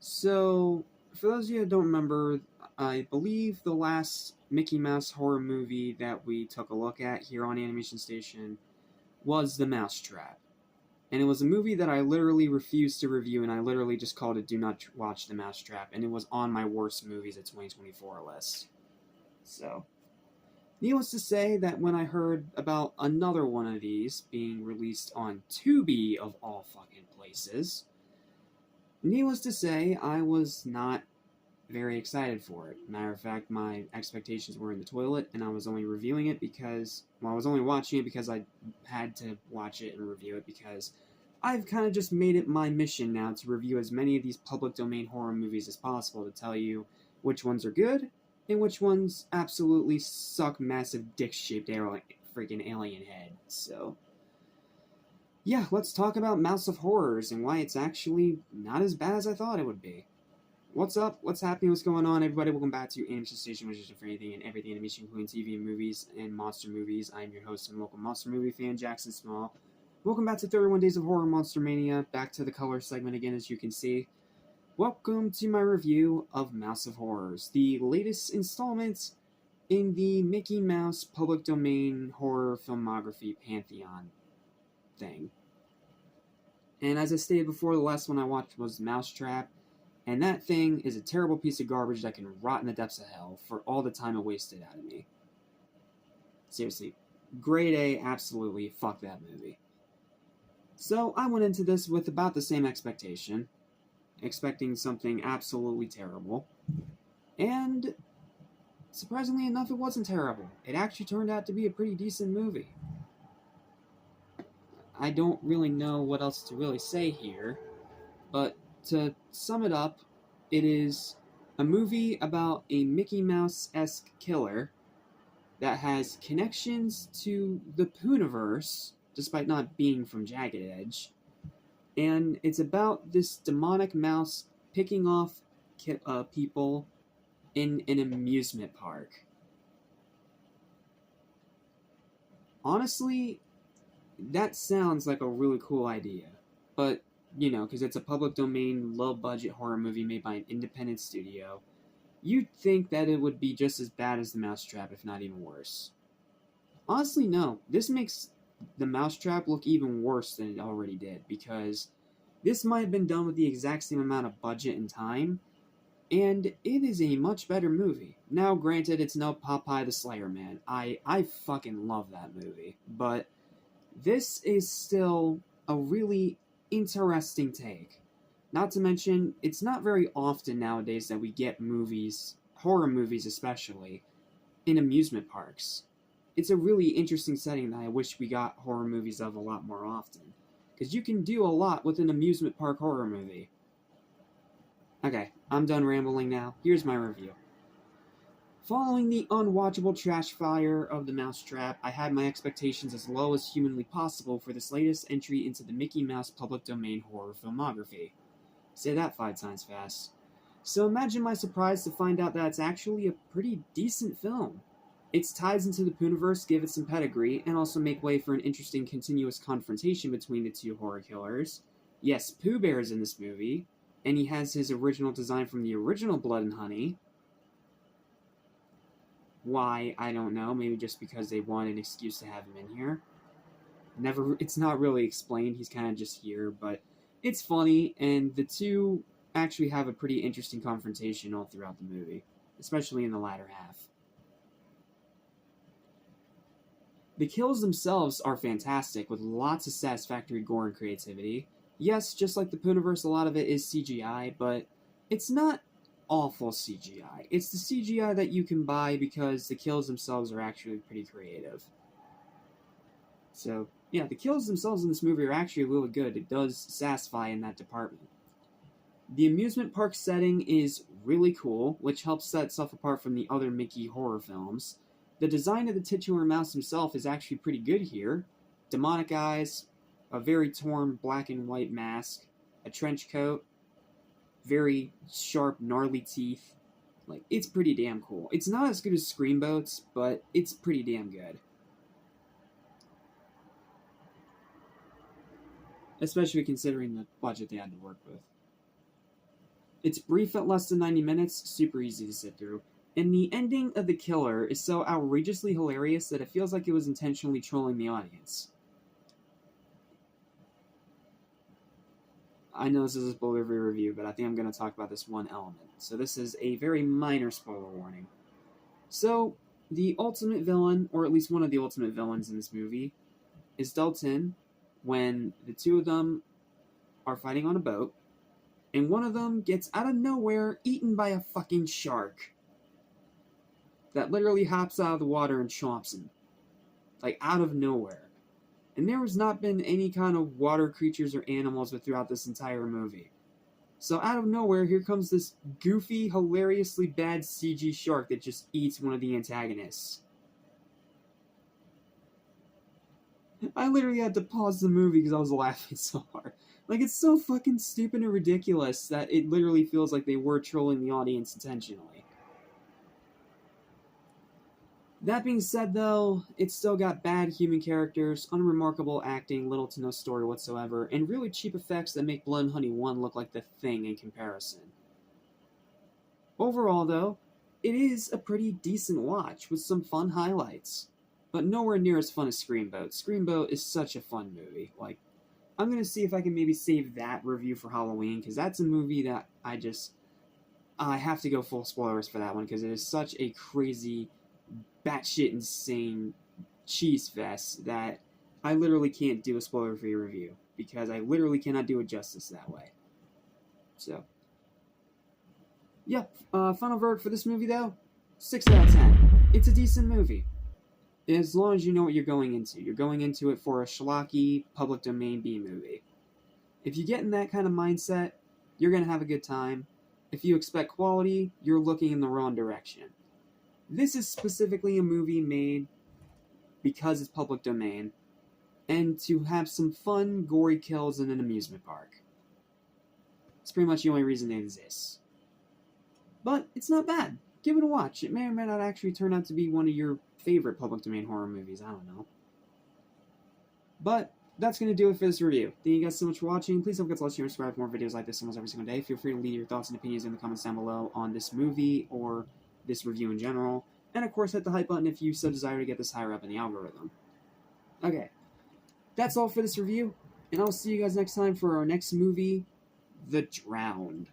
So, for those of you that don't remember, I believe the last Mickey Mouse horror movie that we took a look at here on Animation Station was The Mousetrap. And it was a movie that I literally refused to review, and I literally just called it Do Not Watch The Mousetrap, and it was on my worst movies of 2024 list. So, needless to say that when I heard about another one of these being released on Tubi of all fucking places, needless to say, I was not very excited for it. Matter of fact, my expectations were in the toilet, and I was only reviewing it because, well, I was only watching it because I had to watch it and review it because I've kind of just made it my mission now to review as many of these public domain horror movies as possible to tell you which ones are good and which ones absolutely suck massive dick-shaped freaking alien head. So, yeah, let's talk about Mouse of Horrors and why it's actually not as bad as I thought it would be. What's up? What's happening? What's going on, everybody? Welcome back to Animation Station, which is for anything and everything animation, including TV and movies and monster movies. I'm your host and local monster movie fan, Jackson Small. Welcome back to 31 Days of Horror Monster-Mania. Back to the color segment again, as you can see. Welcome to my review of Mouse of Horrors, the latest installment in the Mickey Mouse public domain horror filmography pantheon thing. And as I stated before, the last one I watched was Mousetrap. And that thing is a terrible piece of garbage that can rot in the depths of hell for all the time it wasted out of me. Seriously, grade A, absolutely, fuck that movie. So I went into this with about the same expectation, expecting something absolutely terrible. And surprisingly enough, it wasn't terrible. It actually turned out to be a pretty decent movie. I don't really know what else to really say here, but to sum it up, it is a movie about a Mickey Mouse-esque killer that has connections to the Pooniverse, despite not being from Jagged Edge, and it's about this demonic mouse picking off people in an amusement park. Honestly, that sounds like a really cool idea, but you know, because it's a public domain, low-budget horror movie made by an independent studio, you'd think that it would be just as bad as The Mousetrap, if not even worse. Honestly, no. This makes The Mousetrap look even worse than it already did, because this might have been done with the exact same amount of budget and time, and it is a much better movie. Now, granted, it's no Popeye the Slayer Man. I fucking love that movie, but this is still a really interesting take. Not to mention, it's not very often nowadays that we get movies, horror movies especially, in amusement parks. It's a really interesting setting that I wish we got horror movies of a lot more often. Because you can do a lot with an amusement park horror movie. Okay, I'm done rambling now. Here's my review. Following the unwatchable trash fire of The Mousetrap, I had my expectations as low as humanly possible for this latest entry into the Mickey Mouse public domain horror filmography. Say that 5 times fast. So imagine my surprise to find out that it's actually a pretty decent film. Its ties into the Pooniverse give it some pedigree, and also make way for an interesting continuous confrontation between the two horror killers. Yes, Pooh Bear is in this movie, and he has his original design from the original Blood and Honey. Why, I don't know. Maybe just because they wanted an excuse to have him in here. It's not really explained. He's kind of just here, but it's funny, and the two actually have a pretty interesting confrontation all throughout the movie, especially in the latter half. The kills themselves are fantastic, with lots of satisfactory gore and creativity. Yes, just like the Pooniverse, a lot of it is CGI, but it's not awful CGI. It's the CGI that you can buy because the kills themselves are actually pretty creative. So, yeah, the kills themselves in this movie are actually really good. It does satisfy in that department. The amusement park setting is really cool, which helps set itself apart from the other Mickey horror films. The design of the titular mouse himself is actually pretty good here. Demonic eyes, a very torn black and white mask, a trench coat, very sharp, gnarly teeth. Like, it's pretty damn cool. It's not as good as Screamboat's, but it's pretty damn good. Especially considering the budget they had to work with. It's brief at less than 90 minutes, super easy to sit through. And the ending of The Killer is so outrageously hilarious that it feels like it was intentionally trolling the audience. I know this is a spoiler-free review, but I think I'm going to talk about this one element. So this is a very minor spoiler warning. So, the ultimate villain, or at least one of the ultimate villains in this movie, is dealt in when the two of them are fighting on a boat, and one of them gets out of nowhere eaten by a fucking shark that literally hops out of the water and chomps him. Like, out of nowhere. And there has not been any kind of water creatures or animals throughout this entire movie. So out of nowhere, here comes this goofy, hilariously bad CG shark that just eats one of the antagonists. I literally had to pause the movie because I was laughing so hard. Like, it's so fucking stupid and ridiculous that it literally feels like they were trolling the audience intentionally. That being said, though, it's still got bad human characters, unremarkable acting, little to no story whatsoever, and really cheap effects that make Blood and Honey 1 look like the Thing in comparison. Overall, though, it is a pretty decent watch with some fun highlights, but nowhere near as fun as Screamboat. Screamboat is such a fun movie. Like, I'm going to see if I can maybe save that review for Halloween, because that's a movie that I have to go full spoilers for that one, because it is such a crazy, batshit insane cheese fest that I literally can't do a spoiler-free review, because I literally cannot do it justice that way. So, yeah, final verdict for this movie, though, 6 out of 10. It's a decent movie, as long as you know what you're going into. You're going into it for a schlocky, public domain B-movie. If you get in that kind of mindset, you're going to have a good time. If you expect quality, you're looking in the wrong direction. This is specifically a movie made because it's public domain, and to have some fun, gory kills in an amusement park. It's pretty much the only reason it exists. But it's not bad. Give it a watch. It may or may not actually turn out to be one of your favorite public domain horror movies. I don't know. But that's going to do it for this review. Thank you guys so much for watching. Please don't forget to like, share, and subscribe for more videos like this almost every single day. Feel free to leave your thoughts and opinions in the comments down below on this movie or this review in general. And of course, hit the hype button if you so desire to get this higher up in the algorithm. Okay. That's all for this review. And I'll see you guys next time for our next movie, The Drowned.